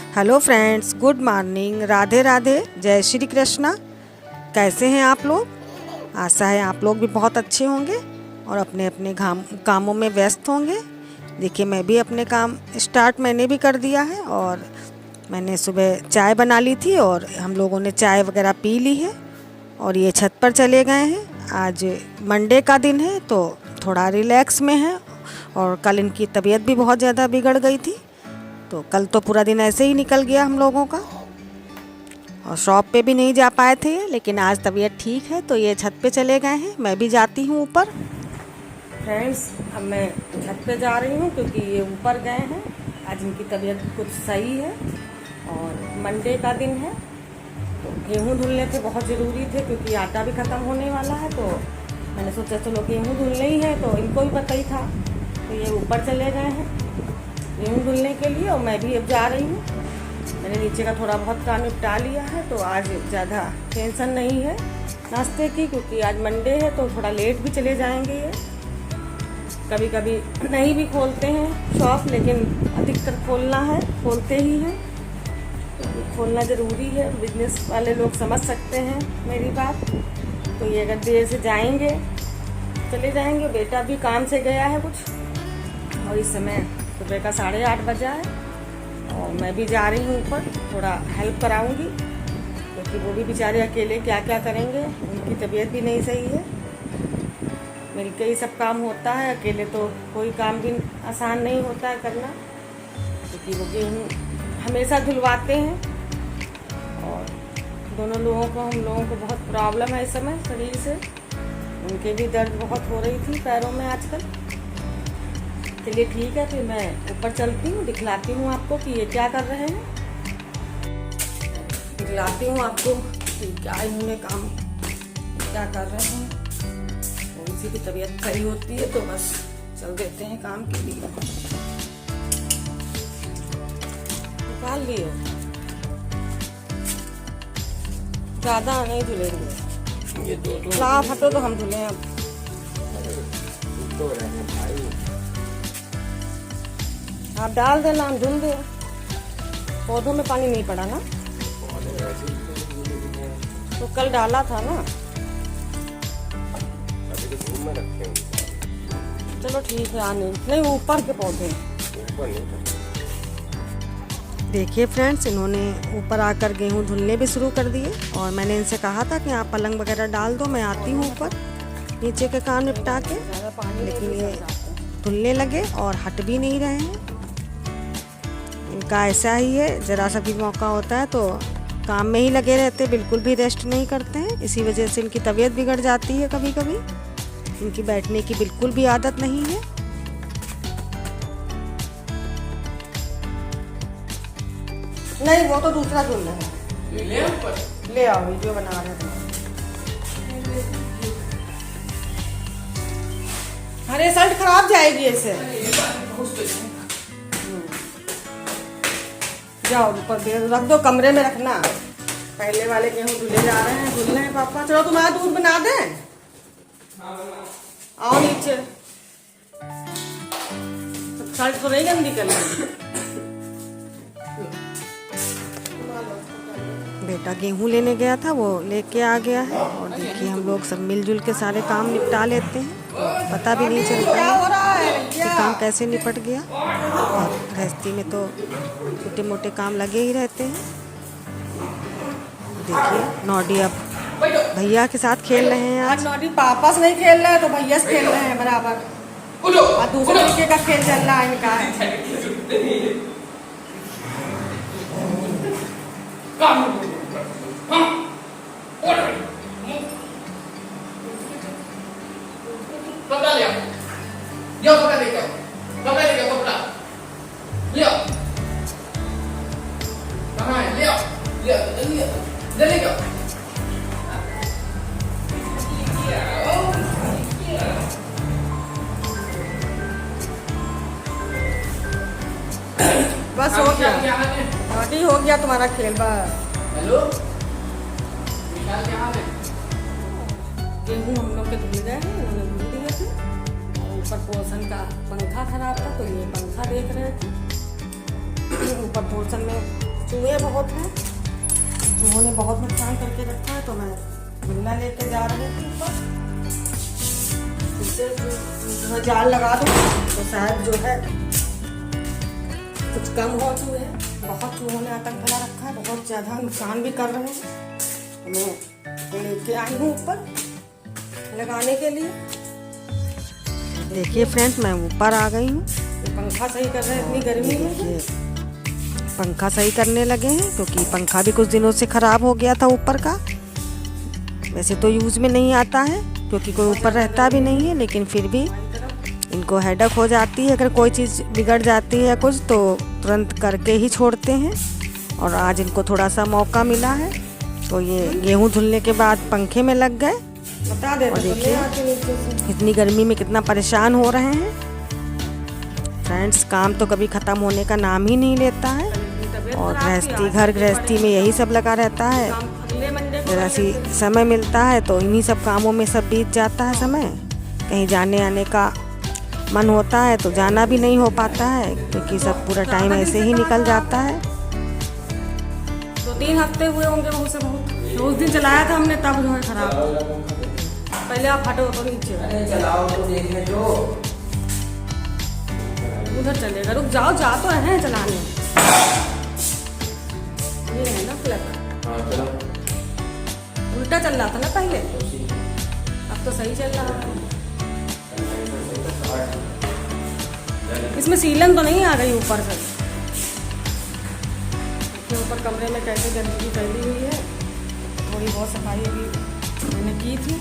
Hello friends, good morning, Radhe Radhe, जय श्री कृष्णा। कैसे हैं आप लोग? आशा है आप लोग भी बहुत अच्छे होंगे और अपने अपने कामों में व्यस्त होंगे। देखिए, मैं भी अपने काम स्टार्ट मैंने भी कर दिया है और मैंने सुबह चाय बना ली थी और हम लोगों ने चाय वगैरह पी ली है और ये छत पर चले गए हैं। आज मंडे का दिन है तो थोड़ा रिलैक्स में है और कल इनकी तबीयत भी बहुत ज़्यादा बिगड़ गई थी, तो कल तो पूरा दिन ऐसे ही निकल गया हम लोगों का और शॉप पे भी नहीं जा पाए थे। लेकिन आज तबीयत ठीक है तो ये छत पे चले गए हैं, मैं भी जाती हूँ ऊपर। फ्रेंड्स, अब मैं छत पे जा रही हूँ क्योंकि ये ऊपर गए हैं। आज इनकी तबीयत कुछ सही है और मंडे का दिन है तो गेहूँ धुलने थे, बहुत ज़रूरी थे क्योंकि आटा भी ख़त्म होने वाला है। तो मैंने सोचा चलो गेहूँ धुलने ही है, तो इनको भी पता ही था तो ये ऊपर चले गए हैं गेहूँ धुलने के लिए और मैं भी अब जा रही हूँ। मैंने नीचे का थोड़ा बहुत काम निपटा लिया है तो आज ज़्यादा टेंशन नहीं है नाश्ते की, क्योंकि आज मंडे है तो थोड़ा लेट भी चले जाएंगे। ये कभी कभी नहीं भी खोलते हैं शॉप, लेकिन अधिकतर खोलना है, खोलते ही हैं क्योंकि खोलना ज़रूरी है। बिजनेस वाले लोग समझ सकते हैं मेरी बात। तो ये अगर देर से जाएंगे चले जाएंगे। बेटा भी काम से गया है कुछ और इस समय सुबह का 8:30 बजा है और मैं भी जा रही हूँ ऊपर, थोड़ा हेल्प कराऊंगी क्योंकि वो भी बेचारे अकेले क्या क्या करेंगे, उनकी तबीयत भी नहीं सही है। मिलके ही सब काम होता है, अकेले तो कोई काम भी आसान नहीं होता है करना, क्योंकि वो गेहूँ हमेशा धुलवाते हैं और दोनों लोगों को, हम लोगों को बहुत प्रॉब्लम है इस समय शरीर से। उनके भी दर्द बहुत हो रही थी पैरों में आजकल। चलिए ठीक है, फिर मैं ऊपर चलती हूँ, दिखलाती हूँ आपको कि ये क्या कर रहे हैं। दिखलाती हूँ आपको कि क्या इन्होंने काम क्या कर रहे हैं। उनकी भी तबीयत सही होती है तो बस चल देते हैं काम के लिए। निकाल लिए, ज़्यादा नहीं धुलेंगे, ला फटो तो हम धुलें अब। आप डाल देना, हम धुल दे। पौधों में पानी नहीं पड़ा ना, तो कल डाला था ना। चलो ठीक है, आने नहीं, ऊपर के पौधे। देखिए फ्रेंड्स, इन्होंने ऊपर आकर गेहूं धुलने भी शुरू कर दिए और मैंने इनसे कहा था कि आप पलंग वगैरह डाल दो, मैं आती हूँ ऊपर नीचे के काम निपटा के। लेकिन ये धुलने लगे और हट भी नहीं रहे हैं। इनका ऐसा ही है, ज़रा सा भी मौका होता है तो काम में ही लगे रहते, बिल्कुल भी रेस्ट नहीं करते हैं। इसी वजह से इनकी तबीयत बिगड़ जाती है कभी कभी। इनकी बैठने की बिल्कुल भी आदत नहीं है। नहीं, वो तो दूसरा धुलना है, ले आओ वीडियो बना रहे हैं। अरे शर्ट खराब जाएगी ऐसे। जाओ ऊपर दे रख दो, कमरे में रखना। पहले वाले गेहूँ धुले जा रहे हैं, धुलने हैं पापा। चलो तुम्हारा दूध बना दें, आओ नीचे। शर्ट तो नहीं गंदी कर ली। बेटा गेहूँ लेने गया था, वो लेके आ गया है और देखिए हम लोग सब मिलजुल के सारे काम निपटा लेते हैं, पता भी नहीं चलता है कि काम कैसे निपट गया। और गृहस्थी में तो छोटे मोटे काम लगे ही रहते हैं। देखिए नौडी अब भैया के साथ खेल रहे हैं। आज नौडी पापा से नहीं खेल रहे हैं तो भैया से खेल रहे हैं बराबर, और दूसरे तरीके का खेल चल रहा है इनका। Toca Leo. Yo toca Leo. Toca Leo toca. Leo. Kहाँ है Leo? Leo, Leo, Leo. बस हो गया, नौडी हो गया तुम्हारा खेल। बस हेलो, विशाल क्या हाल है? गेहूँ हम लोग के धुल गए हैं, उन्होंने धुल दिए थे और ऊपर पोर्शन का पंखा खराब था तो ये पंखा देख रहे थे। ऊपर पोर्शन में चूहे बहुत हैं, चूहों ने बहुत नुकसान करके रखा है, तो मैं बिल्ला लेके जा रही थी ऊपर। इससे जो है जाल लगा दूँ तो शायद जो है कुछ कम हो चूहे। बहुत चूहों ने आतंक फैला रखा है, बहुत ज़्यादा नुकसान भी कर रहे हैं। मैं लेके आई हूँ ऊपर लगाने के लिए। देखिए फ्रेंड्स, मैं ऊपर आ गई हूँ। पंखा सही कर रहे हैं इतनी गर्मी में। देखिए पंखा सही करने लगे हैं, क्योंकि पंखा भी कुछ दिनों से ख़राब हो गया था ऊपर का। वैसे तो यूज़ में नहीं आता है, क्योंकि कोई ऊपर रहता भी नहीं है, लेकिन फिर भी इनको हेडेक हो जाती है। अगर कोई चीज़ बिगड़ जाती है कुछ, तो तुरंत करके ही छोड़ते हैं। और आज इनको थोड़ा सा मौका मिला है, तो ये गेहूँ धुलने के बाद पंखे में लग गए। बता दे, और देखिए इतनी गर्मी में कितना परेशान हो रहे हैं। फ्रेंड्स, काम तो कभी ख़त्म होने का नाम ही नहीं लेता है, और गृहस्थी में यही सब लगा रहता है। जरा सी समय मिलता है तो इन्हीं सब कामों में सब बीत जाता है समय। कहीं जाने आने का मन होता है तो जाना भी नहीं हो पाता है, क्योंकि सब पूरा टाइम ऐसे ही निकल जाता है। 2-3 हफ्ते हुए होंगे बहुत से बहुत। उस दिन चलाया था हमने, तब जो है खराब। पहले आप हटो तो नीचे। चलाओ तो देखने दो। उधर चलेगा, रुक जाओ, जा तो रहे हैं चलाने। ये है ना प्लग। हाँ चलो। उल्टा चल रहा था ना पहले, अब तो सही चल रहा है। इसमें सीलन तो नहीं आ गई ऊपर से? इसके ऊपर कमरे में कैसे गंदगी फैली हुई है। थोड़ी बहुत सफाई अभी मैंने की थी।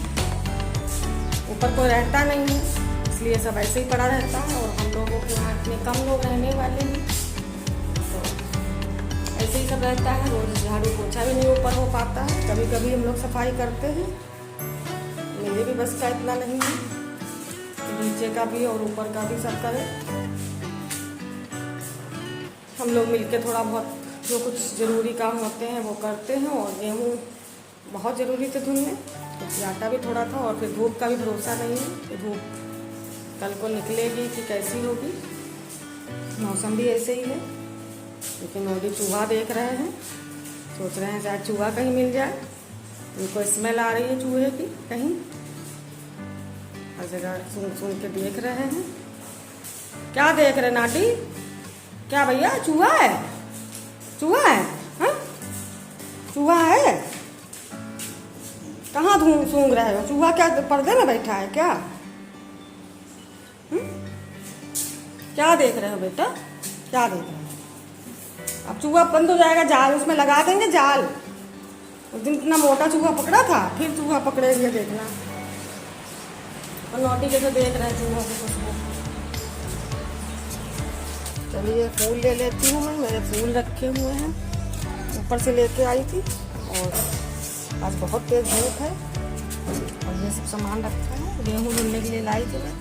ऊपर कोई रहता नहीं है, इसलिए सब ऐसे ही पड़ा रहता है। और हम लोगों के यहाँ इतने कम लोग रहने वाले हैं, तो ऐसे ही सब रहता है। रोज झाड़ू पोछा भी नहीं ऊपर हो पाता है। कभी कभी हम लोग सफाई करते हैं, मेरे भी बस का इतना नहीं है, नीचे का भी और ऊपर का भी सब करें। हम लोग मिलके थोड़ा बहुत जो कुछ ज़रूरी काम होते हैं वो करते हैं। और गेहूँ बहुत ज़रूरी थे धुलने, क्योंकि आटा भी थोड़ा था। और फिर धूप का भी भरोसा नहीं है कि धूप कल को निकलेगी कि कैसी होगी। मौसम भी ऐसे ही है। लेकिन अभी चूहा देख रहे हैं, सोच रहे हैं शायद चूहा कहीं मिल जाए। उनको स्मेल आ रही है चूहे की कहीं, हर जगह सुन के देख रहे हैं। क्या देख रहे नाटी? क्या भैया, चूहा है? चूहा है? हाँ, चूहा है? कहाँ सूंघ रहे हो? चूहा क्या पर्दे में बैठा है क्या? क्या देख रहे हो बेटा, क्या देख रहे हो? अब चूहा बंद हो जाएगा, जाल उसमें लगा देंगे जाल। उस दिन इतना मोटा चूहा पकड़ा था, फिर चूहा पकड़ेंगे देखना। और नोटी जैसे देख रहे हैं चूहों की खुशबू। चलिए फूल ले लेती हूँ मैं। मेरे फूल रखे हुए हैं, ऊपर से लेके आई थी। और आज बहुत तेज धूप है, और ये सब सामान रखा है। गेहूँ धुलने के लिए लाई थी मैं।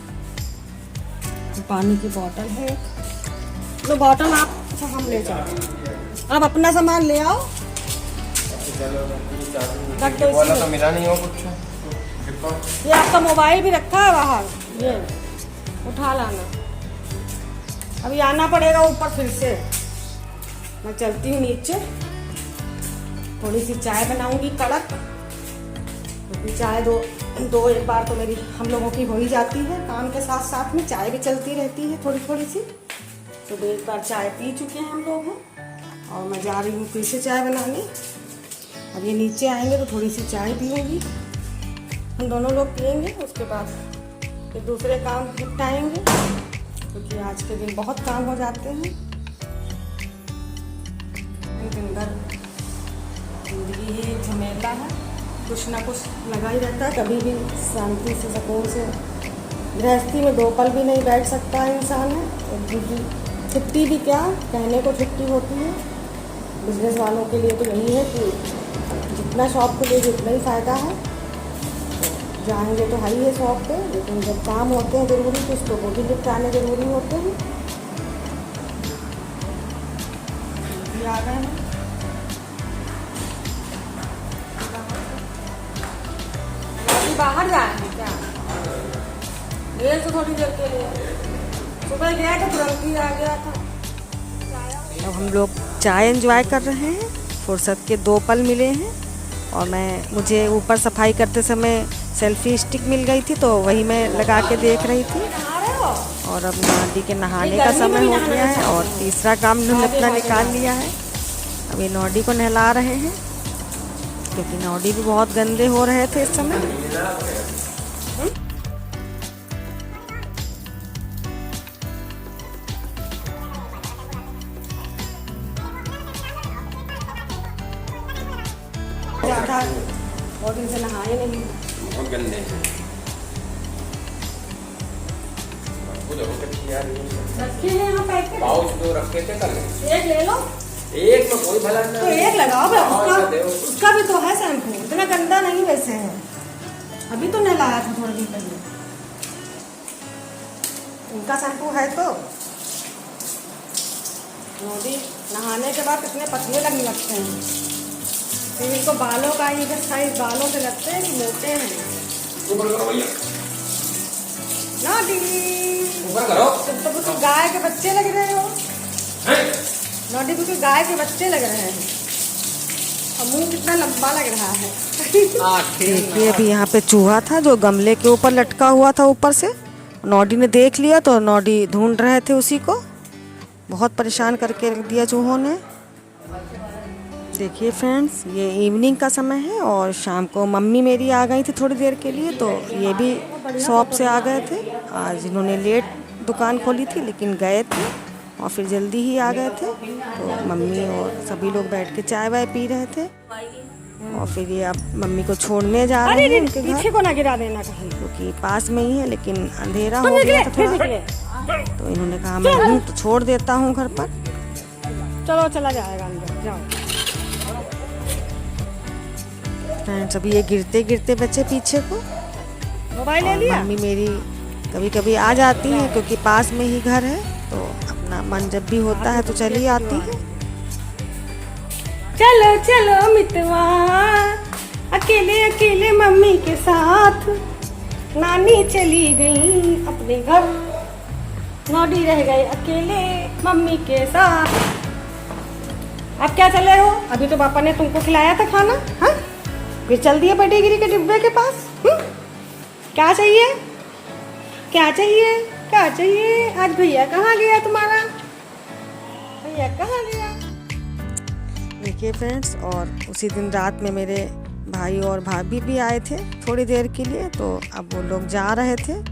पानी की बोतल है, तो बोतल आप हम ले जाओ। आप अपना सामान ले आओ। तो मिला नहीं हो कुछ। ये आपका मोबाइल भी रखा है बाहर, ये उठा लाना। अभी आना पड़ेगा ऊपर फिर से। मैं चलती हूँ नीचे, थोड़ी सी चाय बनाऊंगी कड़क, क्योंकि चाय दो एक बार तो मेरी हम लोगों की हो ही जाती है। काम के साथ साथ में चाय भी चलती रहती है थोड़ी थोड़ी सी। तो एक बार चाय पी चुके हैं हम लोग हैं, और मैं जा रही हूँ फिर से चाय बनाने। अब ये नीचे आएंगे तो थोड़ी सी चाय पीऊँगी, हम दोनों लोग पियेंगे। उसके बाद फिर दूसरे काम निपटाएंगे, क्योंकि आज के दिन बहुत काम हो जाते हैं। दिन भर जिंदगी ही एक झमेला है, कुछ ना कुछ लगा ही रहता है। कभी भी शांति से सुकून से गृहस्थी में 2 पल भी नहीं बैठ सकता है इंसान है। छुट्टी भी क्या कहने को छुट्टी होती है। बिजनेस वालों के लिए तो यही है कि जितना शॉप खुलेगी उतना ही फ़ायदा है। जाएंगे तो है ही है शॉप पे, लेकिन जब काम होते हैं ज़रूरी कुछ तो वो भी निपटाने ज़रूरी होते हैं। आ गए हैं बाहर जाएंगे क्या? गए तो थोड़ी देर के लिए, सुबह गया तो तुरंत ही आ गया था। अब हम लोग चाय एंजॉय कर रहे हैं। फुर्सत के 2 पल मिले हैं और मुझे ऊपर सफाई करते समय सेल्फी स्टिक मिल गई थी, तो वही मैं लगा के देख रही थी। और अब नॉडी के नहाने का समय हो गया है और तीसरा काम हमने अपना निकाल लिया है। अब ये नॉडी को नहला रहे हैं क्योंकि नॉडी भी बहुत गंदे हो रहे थे इस समय। ज़्यादा बहुत दिन से नहाए नहीं, बहुत गंदे हैं। रखे हैं यहाँ पैकेट, पाउच 2 रखे थे कल। एक ले लो। एक में कोई भला नहीं। तो एक लगाओ, उसका भी तो है शैम्पू, इतना गंदा नहीं वैसे है। अभी तो नहलाया था थोड़ी देर पहले, उनका शैम्पू है। तो नॉडी नहाने के बाद कितने पतले लगने लगते हैं। फिर इनको बालों का ये साइज बालों के लगते हैं कि मोटे हैं। ऊपर करो भैया, नॉडी ऊपर करो। तुम तो कुछ गाय के बच्चे लग रहे हो। हैं? नॉडी कुछ गाय के बच्चे लग रहे हैं और मुंह कितना लंबा लग रहा है। देखिए अभी यहाँ पे चूहा था जो गमले के ऊपर लटका हुआ था ऊपर से। नॉडी ने देख लिया तो नॉडी ढूंढ रहे थे उसी को, बहुत परेशान करके रख दिया चूहों ने। देखिए फ्रेंड्स, ये इवनिंग का समय है और शाम को मम्मी मेरी आ गई थी थोड़ी देर के लिए, तो ये भी शॉप से आ गए थे। आज इन्होंने लेट दुकान खोली थी लेकिन गए थे और फिर जल्दी ही आ गए थे। तो मम्मी और सभी लोग बैठ के चाय वाय पी रहे थे और फिर ये अब मम्मी को छोड़ने जा रहे हैं उनके घर। पीछे को ना गिरा देना कहीं, क्योंकि पास में ही है लेकिन अंधेरा हो गया था थोड़ा, तो इन्होंने कहा मैं हूँ तो छोड़ देता हूँ घर पर। चलो चला जाएगा अंदर, जाओ। फ्रेंड्स अभी ये गिरते गिरते बचे पीछे को। मोबाइल ले लिया। मम्मी मेरी कभी कभी आ जाती है क्योंकि पास में ही घर है, तो अपना मन जब भी होता है तो चली आती है। चलो चलो मितवा, अकेले अकेले मम्मी के साथ नानी चली गई अपने घर, नॉडी रह गए अकेले मम्मी के साथ। अब क्या चले हो? अभी तो पापा ने तुमको खिलाया था खाना, हाँ? फिर चल दिए पेडिग्री के डिब्बे के पास। क्या चाहिए, क्या चाहिए, क्या चाहिए? आज भैया कहाँ गया तुम्हारा? भैया कहाँ गया? देखिए फ्रेंड्स, और उसी दिन रात में मेरे भाई और भाभी भी आए थे थोड़ी देर के लिए, तो अब वो लोग जा रहे थे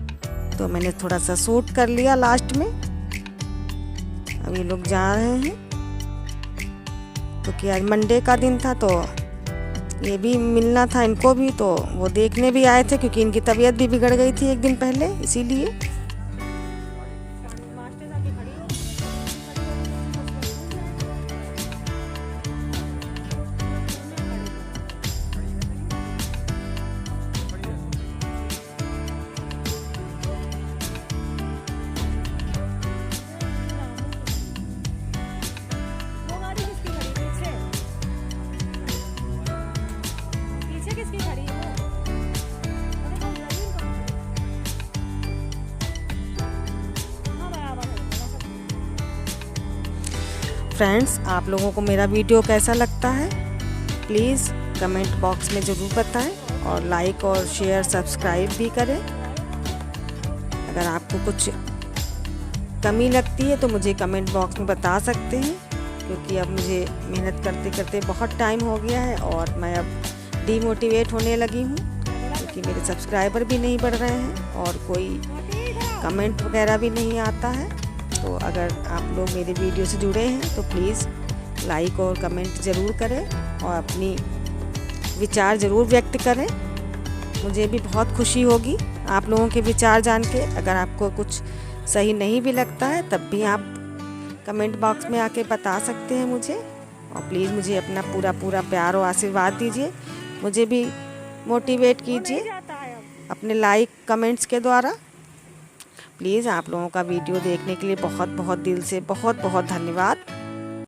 तो मैंने थोड़ा सा शूट कर लिया लास्ट में। अब ये लोग जा रहे हैं क्योंकि आज मंडे का दिन था, तो ये भी मिलना था इनको भी, तो वो देखने भी आए थे क्योंकि इनकी तबीयत भी बिगड़ गई थी एक दिन पहले, इसीलिए। फ्रेंड्स, आप लोगों को मेरा वीडियो कैसा लगता है प्लीज़ कमेंट बॉक्स में ज़रूर बताएं और लाइक और शेयर सब्सक्राइब भी करें। अगर आपको कुछ कमी लगती है तो मुझे कमेंट बॉक्स में बता सकते हैं, क्योंकि अब मुझे मेहनत करते करते बहुत टाइम हो गया है और मैं अब डीमोटिवेट होने लगी हूँ क्योंकि मेरे सब्सक्राइबर भी नहीं बढ़ रहे हैं और कोई कमेंट वगैरह भी नहीं आता है। तो अगर आप लोग मेरे वीडियो से जुड़े हैं तो प्लीज़ लाइक और कमेंट ज़रूर करें और अपनी विचार ज़रूर व्यक्त करें। मुझे भी बहुत खुशी होगी आप लोगों के विचार जान के। अगर आपको कुछ सही नहीं भी लगता है तब भी आप कमेंट बॉक्स में आके बता सकते हैं मुझे, और प्लीज़ मुझे अपना पूरा प्यार और आशीर्वाद दीजिए, मुझे भी मोटिवेट कीजिए अपने लाइक कमेंट्स के द्वारा। प्लीज़ आप लोगों का वीडियो देखने के लिए बहुत दिल से बहुत धन्यवाद।